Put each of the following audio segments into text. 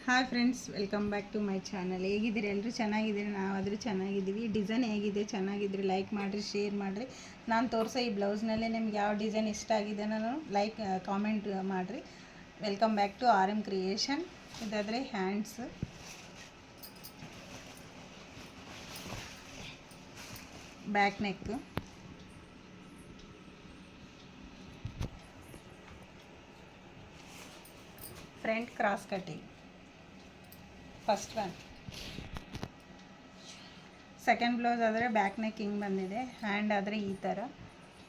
Hi friends, welcome back to my channel. ಹೇಗಿದ್ದೀರಿ? ಎಲ್ಲರೂ ಚೆನ್ನಾಗಿದ್ದೀರಿ, ನಾವಾದರೂ ಚೆನ್ನಾಗಿದ್ದೀವಿ. ಡಿಸೈನ್ ಹೇಗಿದೆ? ಚೆನ್ನಾಗಿದ್ದರೆ ಲೈಕ್ ಮಾಡಿರಿ, ಶೇರ್ ಮಾಡಿರಿ. ನಾನು ತೋರಿಸೋ ಈ ಬ್ಲೌಸ್ನಲ್ಲೇ ನಿಮ್ಗೆ ಯಾವ ಡಿಸೈನ್ ಇಷ್ಟ ಆಗಿದೆ ನಾನು ಕಾಮೆಂಟ್ ಮಾಡಿರಿ. Welcome back to R M creation. ಇದಾದರೆ hands, back neck, front cross cutting. First one. Second blouse ಆದರೆ ಬ್ಯಾಕ್ ನೆಕ್ ಹಿಂಗೆ ಬಂದಿದೆ. ಹ್ಯಾಂಡ್ ಆದರೆ ಈ ಥರ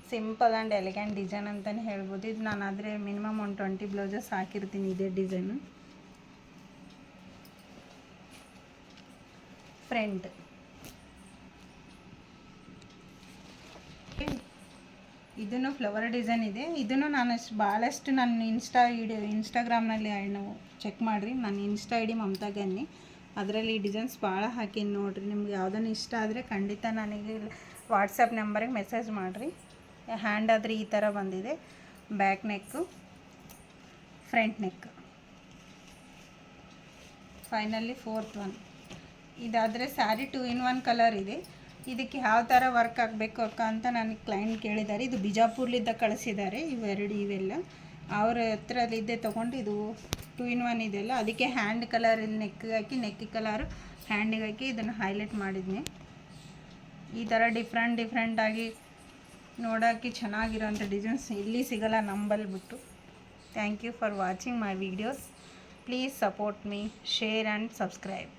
ಸಿಂಪಲ್ ಆ್ಯಂಡ್ ಎಲಿಗೆಂಟ್ ಡಿಸೈನ್ ಅಂತಲೇ ಹೇಳ್ಬೋದು. ಇದು ನಾನು ಆದರೆ ಮಿನಿಮಮ್ ಒಂದು 20 ಬ್ಲೌಸಸ್ ಹಾಕಿರ್ತೀನಿ ಇದೇ ಡಿಸೈನು. ಫ್ರಂಟ್ ಇದನ್ನು ಫ್ಲವರ್ ಡಿಸೈನ್ ಇದೆ. ಇದನ್ನು ನಾನು ಭಾಳಷ್ಟು ನನ್ನ ಇನ್ಸ್ಟಾಗ್ರಾಮ್ನಲ್ಲಿ ನಾವು ಚೆಕ್ ಮಾಡಿರಿ. ನನ್ನ insta I D Mamata gunny. ಅದರಲ್ಲಿ ಈ ಡಿಸೈನ್ಸ್ ಭಾಳ ಹಾಕೀನಿ ನೋಡಿರಿ. ನಿಮ್ಗೆ ಯಾವುದನ್ನು ಇಷ್ಟ ಆದರೆ ಖಂಡಿತ ನನಗೆ ವಾಟ್ಸಪ್ ನಂಬರಿಗೆ ಮೆಸೇಜ್ ಮಾಡಿರಿ. ಹ್ಯಾಂಡ್ ಆದರೆ ಈ ಥರ ಬಂದಿದೆ. Back neck, front neck. Finally fourth one. ಇದಾದರೆ ಸ್ಯಾರಿ 2 in 1 ಕಲರ್ ಇದೆ. ಇದಕ್ಕೆ ಯಾವ ಥರ ವರ್ಕ್ ಆಗಬೇಕು ಅಕ್ಕ ಅಂತ ನನಗೆ ಕ್ಲೈಂಟ್ ಕೇಳಿದ್ದಾರೆ. ಇದು ಬಿಜಾಪುರ್ಲಿದ್ದ ಕಳಿಸಿದ್ದಾರೆ. ಇವೆಲ್ಲ ಅವ್ರ ಹತ್ರಲ್ಲಿದ್ದೆ ತೊಗೊಂಡು ಇದು 2 in 1 ಇದೆಯಲ್ಲ, ಅದಕ್ಕೆ ಹ್ಯಾಂಡ್ ಕಲರ್ ಇಲ್ಲಿ ನೆಕ್ಗೆ ಹಾಕಿ, ನೆಕ್ ಕಲರು ಹ್ಯಾಂಡಿಗೆ ಹಾಕಿ ಇದನ್ನು ಹೈಲೈಟ್ ಮಾಡಿದ್ನಿ. ಈ ಥರ ಡಿಫ್ರೆಂಟಾಗಿ ನೋಡೋಕ್ಕೆ ಚೆನ್ನಾಗಿರೋಂಥ ಡಿಸೈನ್ಸ್ ಇಲ್ಲಿ ಸಿಗೋಲ್ಲ ನಂಬಲ್ಲಿ ಬಿಟ್ಟು. Thank you for watching my videos. Please support me, share and subscribe.